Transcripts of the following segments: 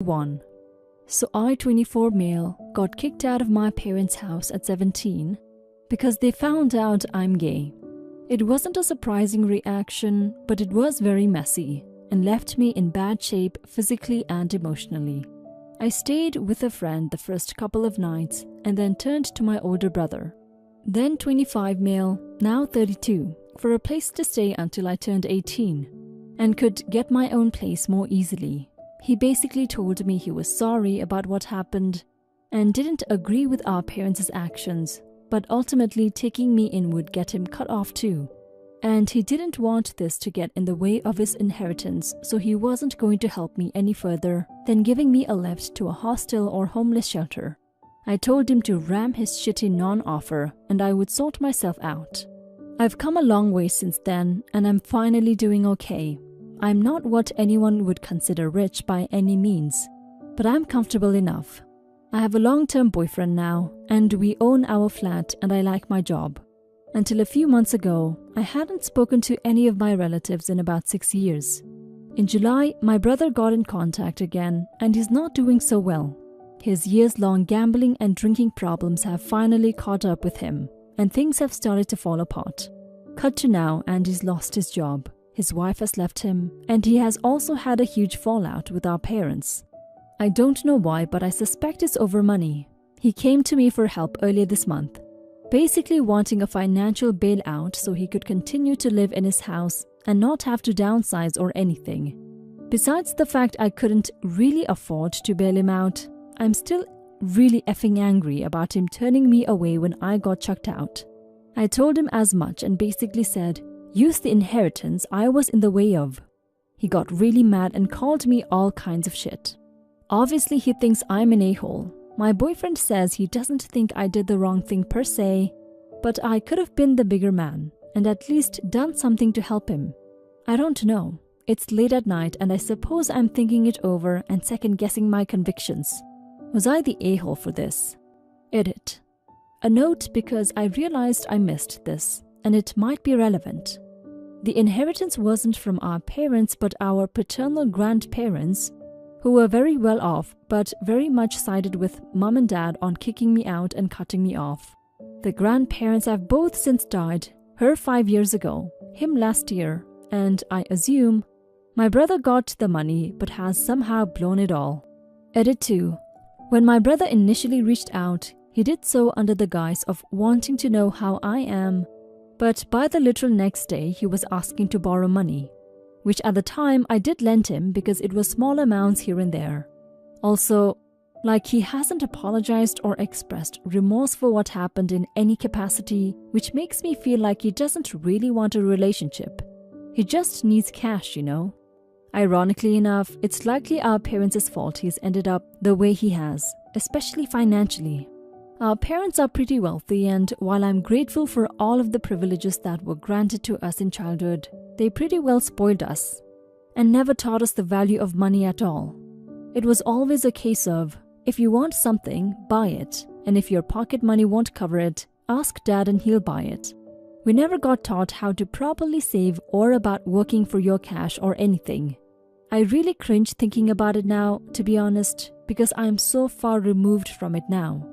1. So I, 24 male, got kicked out of my parents' house at 17 because they found out I'm gay. It wasn't a surprising reaction, but it was very messy and left me in bad shape physically and emotionally. I stayed with a friend the first couple of nights and then turned to my older brother, then 25 male, now 32, for a place to stay until I turned 18 and could get my own place more easily. He basically told me he was sorry about what happened and didn't agree with our parents' actions, but ultimately taking me in would get him cut off too. And he didn't want this to get in the way of his inheritance, so he wasn't going to help me any further than giving me a lift to a hostel or homeless shelter. I told him to ram his shitty non-offer and I would sort myself out. I've come a long way since then and I'm finally doing okay. I'm not what anyone would consider rich by any means, but I'm comfortable enough. I have a long-term boyfriend now and we own our flat and I like my job. Until a few months ago, I hadn't spoken to any of my relatives in about 6 years. In July, my brother got in contact again and he's not doing so well. His years-long gambling and drinking problems have finally caught up with him and things have started to fall apart. Cut to now and he's lost his job. His wife has left him and he has also had a huge fallout with our parents. I don't know why, but I suspect it's over money. He came to me for help earlier this month, basically wanting a financial bailout so he could continue to live in his house and not have to downsize or anything. Besides the fact I couldn't really afford to bail him out, I'm still really effing angry about him turning me away when I got chucked out. I told him as much and basically said, use the inheritance I was in the way of. He got really mad and called me all kinds of shit. Obviously he thinks I'm an a-hole. My boyfriend says he doesn't think I did the wrong thing per se, but I could have been the bigger man and at least done something to help him. I don't know. It's late at night and I suppose I'm thinking it over and second-guessing my convictions. Was I the a-hole for this? Edit. A note because I realized I missed this and it might be relevant. The inheritance wasn't from our parents but our paternal grandparents, who were very well off but very much sided with mom and dad on kicking me out and cutting me off. The grandparents have both since died, her 5 years ago, him last year, and I assume my brother got the money but has somehow blown it all. Edit 2. When my brother initially reached out, he did so under the guise of wanting to know how I am, but by the literal next day he was asking to borrow money, which at the time I did lend him because it was small amounts here and there. Also, like he hasn't apologized or expressed remorse for what happened in any capacity, which makes me feel like he doesn't really want a relationship. He just needs cash, you know. Ironically enough, it's likely our parents' fault he's ended up the way he has, especially financially. Our parents are pretty wealthy and while I'm grateful for all of the privileges that were granted to us in childhood, they pretty well spoiled us and never taught us the value of money at all. It was always a case of, if you want something, buy it, and if your pocket money won't cover it, ask dad and he'll buy it. We never got taught how to properly save or about working for your cash or anything. I really cringe thinking about it now, to be honest, because I'm so far removed from it now.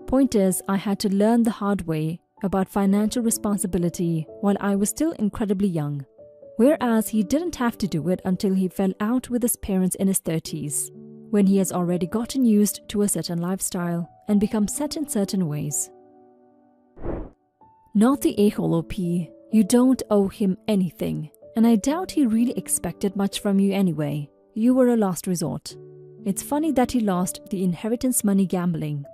Point is, I had to learn the hard way about financial responsibility while I was still incredibly young, whereas he didn't have to do it until he fell out with his parents in his 30s, when he has already gotten used to a certain lifestyle and become set in certain ways. Not the a-hole OP, you don't owe him anything, and I doubt he really expected much from you anyway. You were a last resort. It's funny that he lost the inheritance money gambling.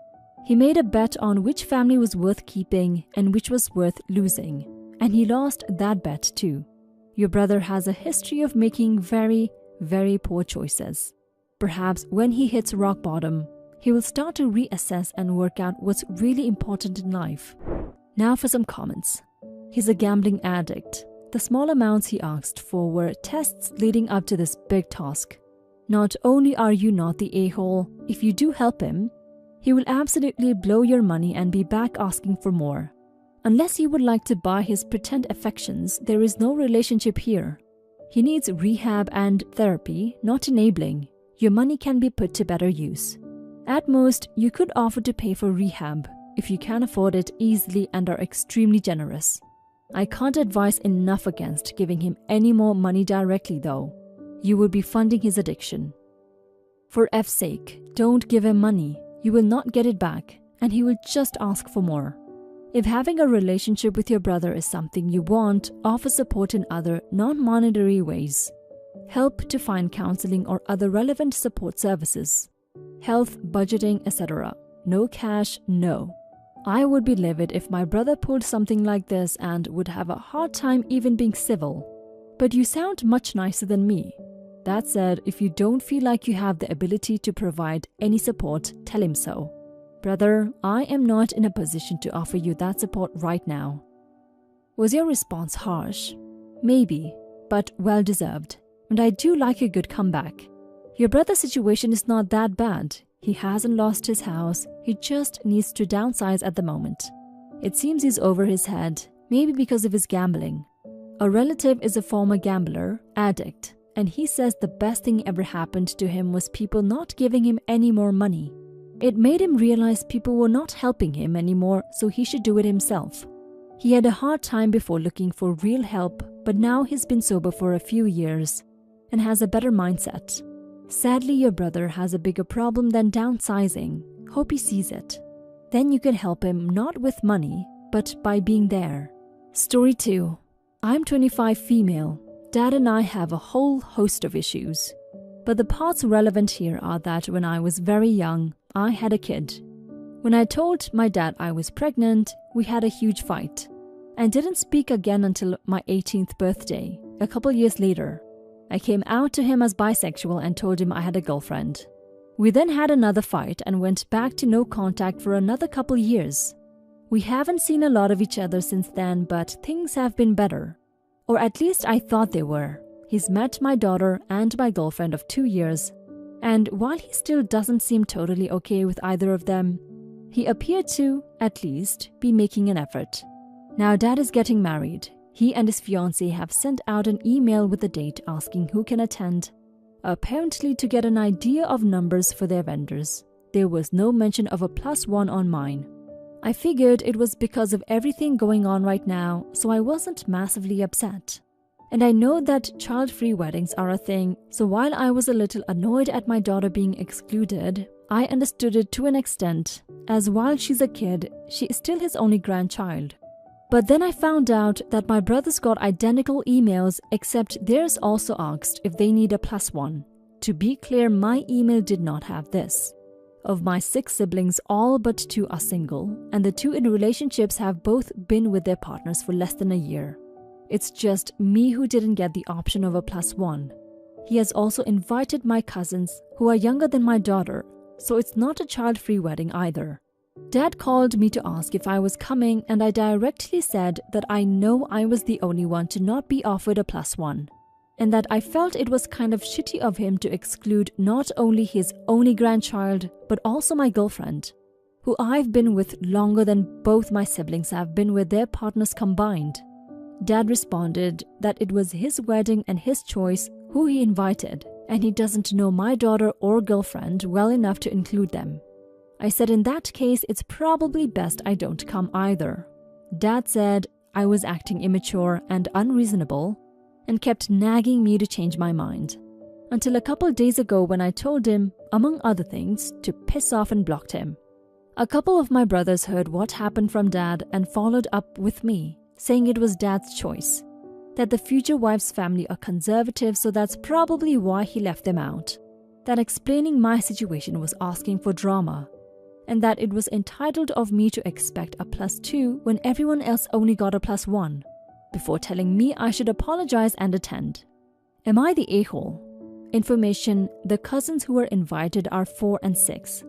He made a bet on which family was worth keeping and which was worth losing, and he lost that bet too. Your brother has a history of making very, very poor choices. Perhaps when he hits rock bottom, he will start to reassess and work out what's really important in life. Now for some comments. He's a gambling addict. The small amounts he asked for were tests leading up to this big task. Not only are you not the a-hole, if you do help him, he will absolutely blow your money and be back asking for more. Unless you would like to buy his pretend affections, there is no relationship here. He needs rehab and therapy, not enabling. your money can be put to better use. At most, you could offer to pay for rehab if you can afford it easily and are extremely generous. I can't advise enough against giving him any more money directly though. You would be funding his addiction. For F's sake, don't give him money. You will not get it back, and he will just ask for more. If having a relationship with your brother is something you want, offer support in other non-monetary ways. Help to find counseling or other relevant support services. Health, budgeting, etc. No cash, no. I would be livid if my brother pulled something like this and would have a hard time even being civil. But you sound much nicer than me. That said, if you don't feel like you have the ability to provide any support, tell him so. Brother, I am not in a position to offer you that support right now. Was your response harsh? Maybe, but well deserved. And I do like a good comeback. Your brother's situation is not that bad. He hasn't lost his house, he just needs to downsize at the moment. It seems he's over his head, maybe because of his gambling. A relative is a former gambler, addict, and he says the best thing ever happened to him was people not giving him any more money. It made him realize people were not helping him anymore, so he should do it himself. He had a hard time before looking for real help, but now he's been sober for a few years and has a better mindset. Sadly, your brother has a bigger problem than downsizing. Hope he sees it. Then you can help him not with money, but by being there. Story 2. I'm 25 female. Dad and I have a whole host of issues. But the parts relevant here are that when I was very young, I had a kid. When I told my dad I was pregnant, we had a huge fight and didn't speak again until my 18th birthday, a couple years later. I came out to him as bisexual and told him I had a girlfriend. We then had another fight and went back to no contact for another couple years. We haven't seen a lot of each other since then, but things have been better. Or at least I thought they were. He's met my daughter and my girlfriend of 2 years, and while he still doesn't seem totally okay with either of them, he appeared to, at least, be making an effort. Now Dad is getting married. He and his fiancée have sent out an email with a date asking who can attend, apparently to get an idea of numbers for their vendors. There was no mention of a +1 on mine. I figured it was because of everything going on right now, so I wasn't massively upset. And I know that child-free weddings are a thing, so while I was a little annoyed at my daughter being excluded, I understood it to an extent, as while she's a kid, she is still his only grandchild. But then I found out that my brothers got identical emails, except theirs also asked if they need a +1. To be clear, my email did not have this. Of my 6 siblings, all but 2 are single, and the 2 in relationships have both been with their partners for less than a year. It's just me who didn't get the option of a +1. He has also invited my cousins, who are younger than my daughter, so it's not a child-free wedding either. Dad called me to ask if I was coming, and I directly said that I know I was the only one to not be offered a +1, and that I felt it was kind of shitty of him to exclude not only his only grandchild, but also my girlfriend, who I've been with longer than both my siblings have been with their partners combined. Dad responded that it was his wedding and his choice who he invited, and he doesn't know my daughter or girlfriend well enough to include them. I said in that case it's probably best I don't come either. Dad said I was acting immature and unreasonable and kept nagging me to change my mind. Until a couple days ago when I told him, among other things, to piss off and blocked him. A couple of my brothers heard what happened from Dad and followed up with me, saying it was Dad's choice, that the future wife's family are conservative, so that's probably why he left them out, that explaining my situation was asking for drama, and that it was entitled of me to expect a +2 when everyone else only got a +1, before telling me I should apologize and attend. Am I the a-hole? Information: the cousins who were invited are 4 and 6.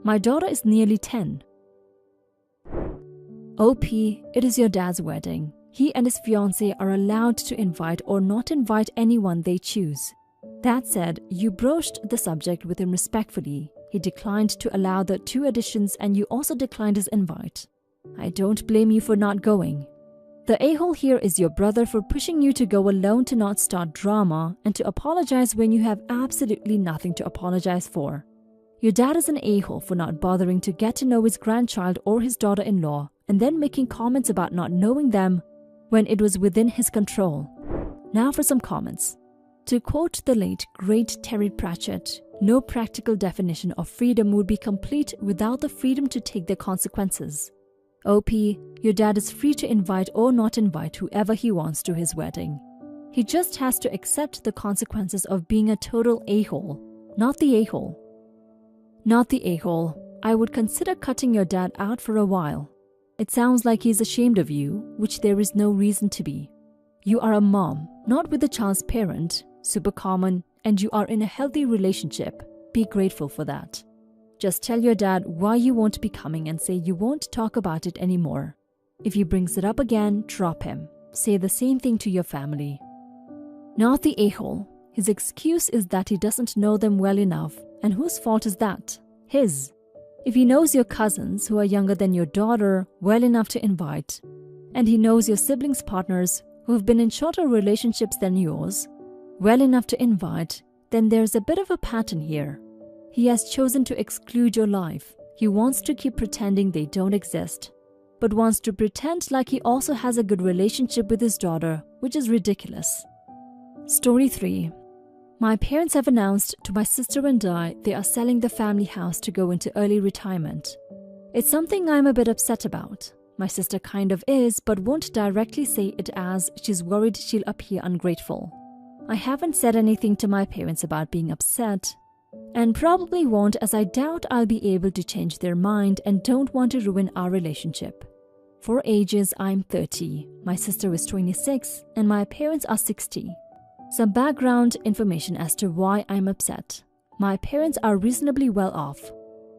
My daughter is nearly 10. OP, it is your dad's wedding. He and his fiancée are allowed to invite or not invite anyone they choose. That said, you broached the subject with him respectfully. He declined to allow the 2 additions and you also declined his invite. I don't blame you for not going. The a-hole here is your brother for pushing you to go alone to not start drama and to apologize when you have absolutely nothing to apologize for. Your dad is an a-hole for not bothering to get to know his grandchild or his daughter-in-law and then making comments about not knowing them when it was within his control. Now for some comments. To quote the late, great Terry Pratchett, no practical definition of freedom would be complete without the freedom to take the consequences. OP, your dad is free to invite or not invite whoever he wants to his wedding. He just has to accept the consequences of being a total a-hole, not the a-hole. Not the a-hole. I would consider cutting your dad out for a while. It sounds like he's ashamed of you, which there is no reason to be. You are a mom, not with the child's parent, super common, and you are in a healthy relationship. Be grateful for that. Just tell your dad why you won't be coming and say you won't talk about it anymore. If he brings it up again, drop him. Say the same thing to your family. Not the a-hole. His excuse is that he doesn't know them well enough. And whose fault is that? His. If he knows your cousins, who are younger than your daughter, well enough to invite, and he knows your siblings' partners, who have been in shorter relationships than yours, well enough to invite, then there's a bit of a pattern here. He has chosen to exclude your life. He wants to keep pretending they don't exist, but wants to pretend like he also has a good relationship with his daughter, which is ridiculous. Story 3. My parents have announced to my sister and I they are selling the family house to go into early retirement. It's something I'm a bit upset about. My sister kind of is, but won't directly say it as she's worried she'll appear ungrateful. I haven't said anything to my parents about being upset, and probably won't, as I doubt I'll be able to change their mind and don't want to ruin our relationship. For ages, I'm 30, my sister is 26, and my parents are 60. Some background information as to why I'm upset. My parents are reasonably well off.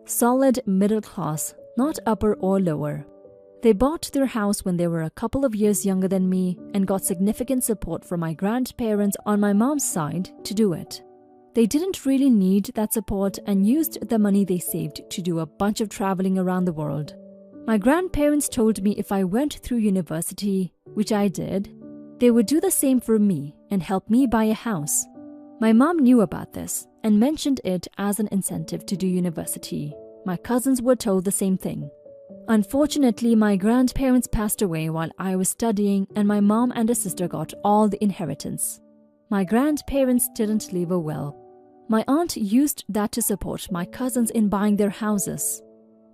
Solid middle class, not upper or lower. They bought their house when they were a couple of years younger than me and got significant support from my grandparents on my mom's side to do it. They didn't really need that support and used the money they saved to do a bunch of traveling around the world. My grandparents told me if I went through university, which I did, they would do the same for me and help me buy a house. My mom knew about this and mentioned it as an incentive to do university. My cousins were told the same thing. Unfortunately, my grandparents passed away while I was studying and my mom and a sister got all the inheritance. My grandparents didn't leave a will. My aunt used that to support my cousins in buying their houses.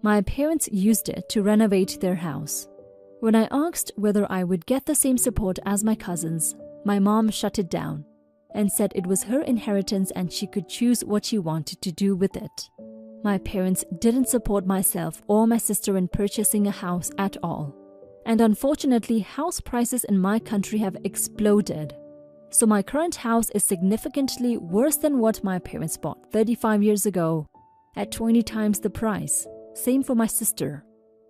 My parents used it to renovate their house. When I asked whether I would get the same support as my cousins, my mom shut it down and said it was her inheritance and she could choose what she wanted to do with it. My parents didn't support myself or my sister in purchasing a house at all. And unfortunately, house prices in my country have exploded. So my current house is significantly worse than what my parents bought 35 years ago, at 20 times the price. Same for my sister.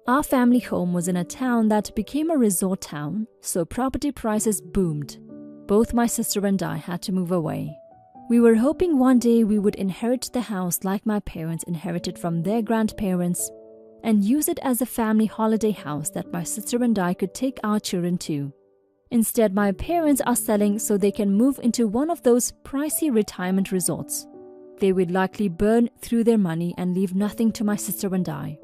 Our family home was in a town that became a resort town, so property prices boomed. Both my sister and I had to move away. We were hoping one day we would inherit the house like my parents inherited from their grandparents and use it as a family holiday house that my sister and I could take our children to. Instead, my parents are selling so they can move into one of those pricey retirement resorts. They would likely burn through their money and leave nothing to my sister and I.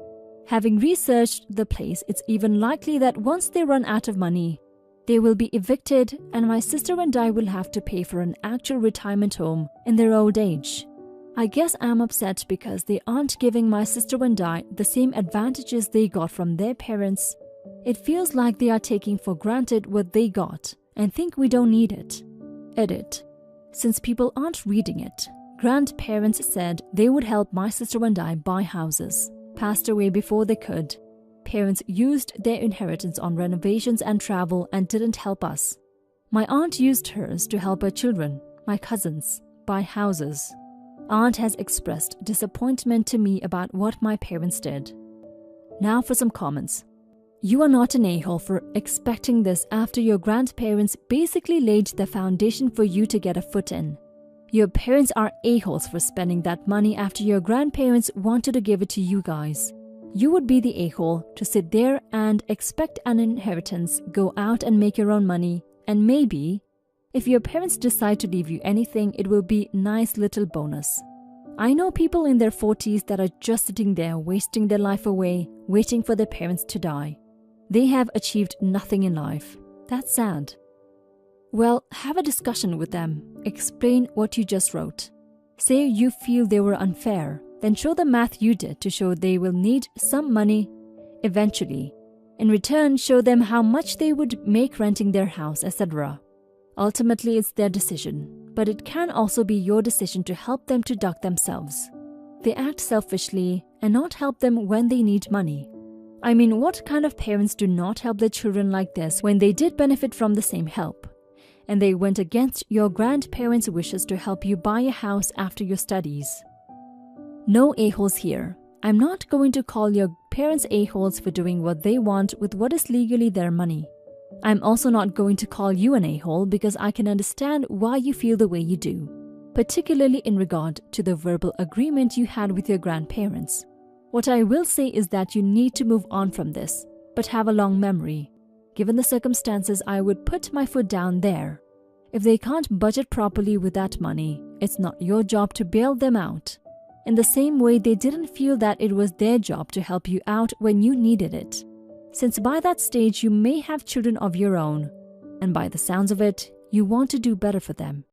Having researched the place, it's even likely that once they run out of money, they will be evicted and my sister and I will have to pay for an actual retirement home in their old age. I guess I'm upset because they aren't giving my sister and I the same advantages they got from their parents. It feels like they are taking for granted what they got and think we don't need it. Edit. Since people aren't reading it, grandparents said they would help my sister and I buy houses. Passed away before they could. Parents used their inheritance on renovations and travel and didn't help us. My aunt used hers to help her children, my cousins, buy houses. Aunt has expressed disappointment to me about what my parents did. Now for some comments. You are not an a-hole for expecting this after your grandparents basically laid the foundation for you to get a foot in. Your parents are a-holes for spending that money after your grandparents wanted to give it to you guys. you would be the a-hole to sit there and expect an inheritance, go out and make your own money, and maybe, if your parents decide to leave you anything, it will be a nice little bonus. I know people in their 40s that are just sitting there wasting their life away, waiting for their parents to die. They have achieved nothing in life. That's sad. Well, have a discussion with them. Explain what you just wrote. Say you feel they were unfair. Then show the math you did to show they will need some money eventually. In return, show them how much they would make renting their house, etc. Ultimately, it's their decision, but it can also be your decision to help them to duck themselves. They act selfishly and not help them when they need money. I mean, what kind of parents do not help their children like this when they did benefit from the same help? And they went against your grandparents' wishes to help you buy a house after your studies. No a-holes here. I'm not going to call your parents a-holes for doing what they want with what is legally their money. I'm also not going to call you an a-hole because I can understand why you feel the way you do, particularly in regard to the verbal agreement you had with your grandparents. What I will say is that you need to move on from this, but have a long memory. Given the circumstances, I would put my foot down there. If they can't budget properly with that money, it's not your job to bail them out. In the same way, they didn't feel that it was their job to help you out when you needed it. Since by that stage you may have children of your own, and by the sounds of it, you want to do better for them.